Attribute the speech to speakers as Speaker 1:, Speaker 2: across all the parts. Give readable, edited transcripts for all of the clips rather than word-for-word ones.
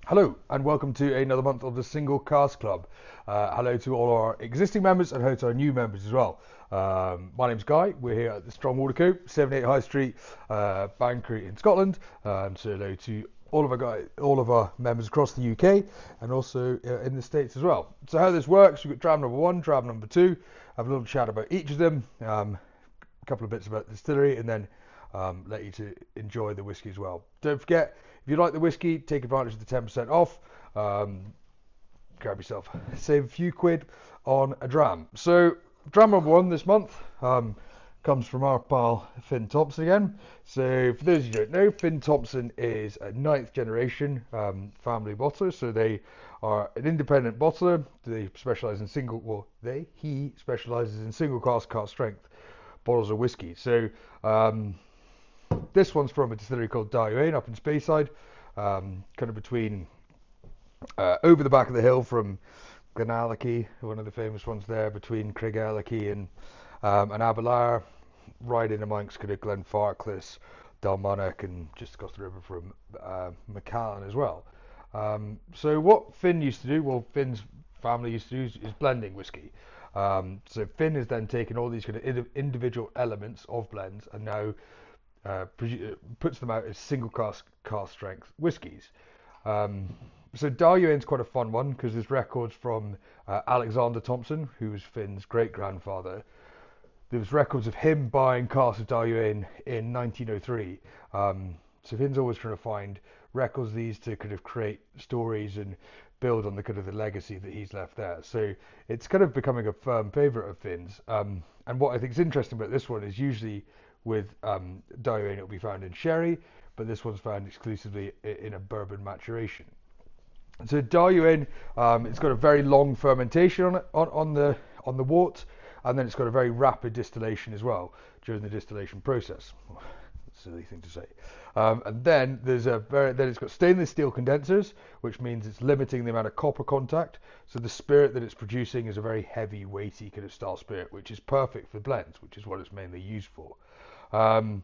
Speaker 1: Hello and welcome to another month of the Single Cask Club. Hello to all our existing members and hello to our new members as well. My name's Guy. We're here at the Strong Water Co, 78 High Street, Banbury in Scotland. So hello to all of our members across the UK and also in the States as well. So how this works, we've got dram number one, dram number two. Have a little chat about each of them, a couple of bits about the distillery, and then let you to enjoy the whiskey as well. Don't forget, if you like the whiskey, take advantage of the 10% off. Grab yourself, save a few quid on a dram. So, dram number one this month comes from our pal Finn Thompson again. So, for those of you who don't know, Finn Thompson is a ninth generation family bottler. So, they are an independent bottler. They specialise in he specialises in single cask strength bottles of whiskey. So, this one's from a distillery called Daruen up in Speyside, kind of between over the back of the hill from Glenallachie, one of the famous ones there, between Craigellachie and Aberlour, right in amongst kind of Glenfarclas, Dalmonach, and just across the river from Macallan as well. So what Finn used to do, well, Finn's family used to do is blending whiskey. So Finn has then taken all these kind of individual elements of blends and now puts them out as single cask strength whiskies. So Daryuen's quite a fun one because there's records from Alexander Thompson, who was Finn's great grandfather. There was records of him buying casks of Daryuen in 1903. So Finn's always trying to find records of these to kind of create stories and build on the kind of the legacy that he's left there. So it's kind of becoming a firm favourite of Finn's. And what I think is interesting about this one is usually with Daryuen it'll be found in sherry, but this one's found exclusively in a bourbon maturation. So Daryuen, it's got a very long fermentation on it, on the wort, and then it's got a very rapid distillation as well during the distillation process. Silly thing to say. And then then it's got stainless steel condensers, which means it's limiting the amount of copper contact. So the spirit that it's producing is a very heavy, weighty kind of style spirit, which is perfect for blends, which is what it's mainly used for. So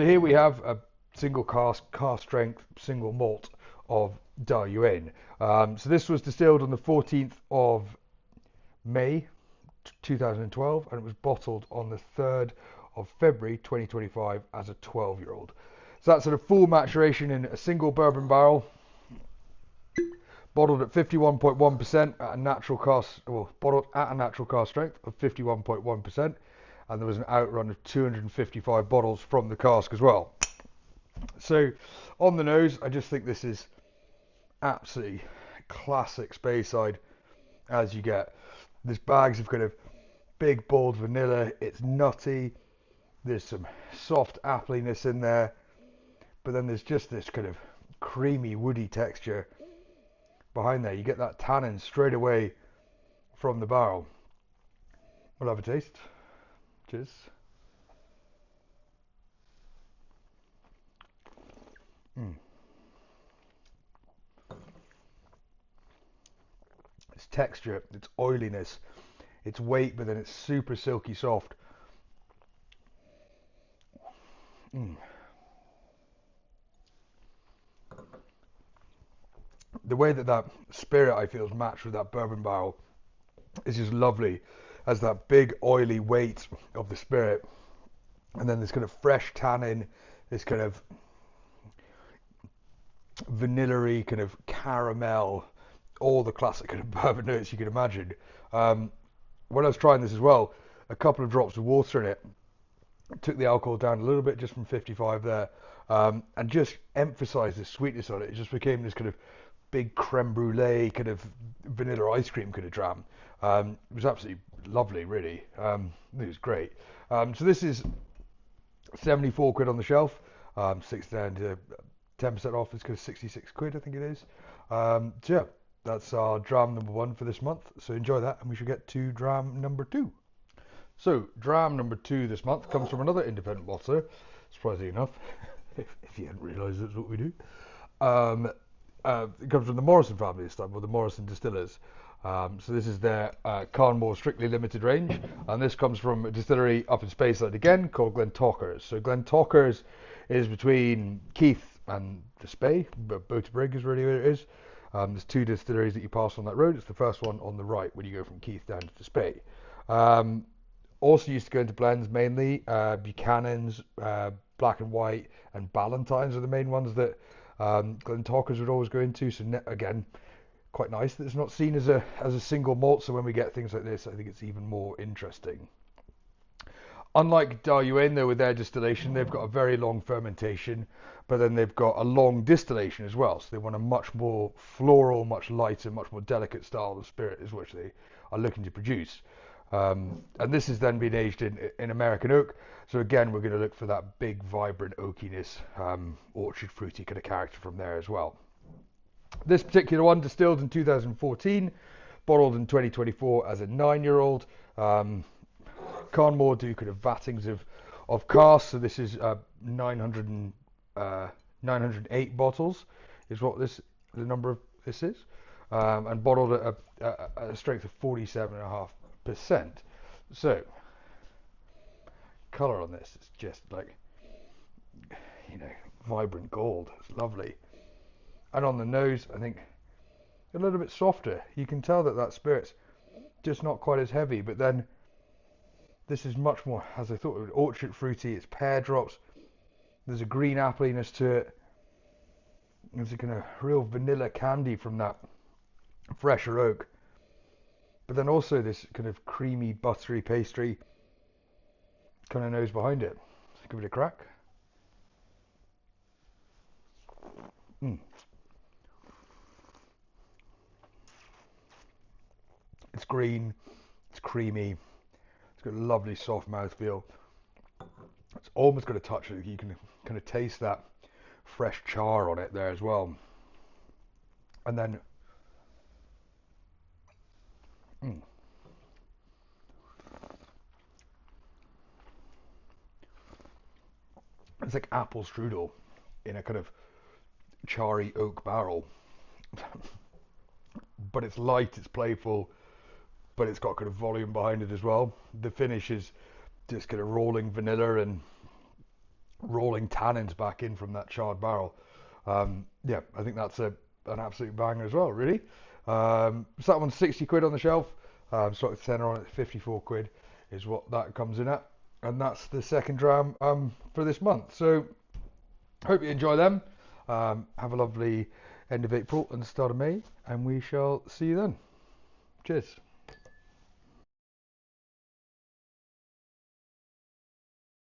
Speaker 1: here we have a single cask strength, single malt of Daryuen. So this was distilled on the 14th of May 2012 and it was bottled on the 3rd of February 2025 as a 12-year-old. So that's sort of full maturation in a single bourbon barrel, bottled at 51.1% at a natural cask, bottled at a natural cask strength of 51.1%, and there was an outrun of 255 bottles from the cask as well. So on the nose, I just think this is absolutely classic Speyside as you get. There's bags of kind of big bold vanilla, it's nutty, there's some soft appliness in there, but then there's just this kind of creamy woody texture behind there. You get that tannin straight away from the barrel. We'll have a taste. Cheers. Its texture, its oiliness, its weight, but then it's super silky soft. The way that spirit I feel is matched with that bourbon barrel is just lovely, as that big oily weight of the spirit, and then this kind of fresh tannin, this kind of vanilla-y kind of caramel, all the classic kind of bourbon notes you can imagine. When I was trying this as well, a couple of drops of water in it, took the alcohol down a little bit just from 55 there, and just emphasised the sweetness on it. It just became this kind of big creme brulee kind of vanilla ice cream kind of dram. It was absolutely lovely, really. It was great. So this is 74 quid on the shelf, 6 down to 10% off. It's kind of 66 quid, I think it is. So yeah, that's our dram number one for this month. So enjoy that, and we should get to dram number two. So dram number two this month comes from another independent bottler, surprisingly enough, if you hadn't realised that's what we do. It comes from the Morrison family this time, or the Morrison Distillers. So this is their Carnmore Strictly Limited range, and this comes from a distillery up in Speyside again called Glentockers. So Glentockers is between Keith and the Spey, but Bow to Brig is really what it is. There's two distilleries that you pass on that road. It's the first one on the right when you go from Keith down to the Spey. Also used to go into blends mainly. Buchanan's, Black and White, and Ballantines are the main ones that Glentockers would always go into. So again, quite nice that it's not seen as a single malt. So when we get things like this, I think it's even more interesting. Unlike Daruen, though, with their distillation, they've got a very long fermentation, but then they've got a long distillation as well. So they want a much more floral, much lighter, much more delicate style of spirit, is which they are looking to produce. And this has then been aged in American oak. So again, we're going to look for that big, vibrant oakiness, orchard fruity kind of character from there as well. This particular one, distilled in 2014, bottled in 2024 as a 9-year-old. Carnmore do kind of vattings of Cask, so this is 908 bottles is what the number of this is, and bottled at a strength of 47.5%. So colour on this is just like, vibrant gold. It's lovely. And on the nose, I think a little bit softer. You can tell that spirit's just not quite as heavy, but then this is much more, as I thought, orchard fruity. It's pear drops. There's a green appliness to it. There's a kind of real vanilla candy from that fresher oak. But then also this kind of creamy, buttery pastry kind of nose behind it. Let's give it a crack. It's green. It's creamy. It's got a lovely soft mouthfeel. It's almost got a touch of, you can kind of taste that fresh char on it there as well. And then it's like apple strudel in a kind of charry oak barrel. But it's light, it's playful, but it's got kind of volume behind it as well. The finish is just kind of rolling vanilla and rolling tannins back in from that charred barrel. Yeah, I think that's an absolute banger as well, really. So that one's 60 quid on the shelf. Sort of tenner on it, 54 quid is what that comes in at. And that's the second dram for this month. So hope you enjoy them. Have a lovely end of April and start of May, and we shall see you then. Cheers.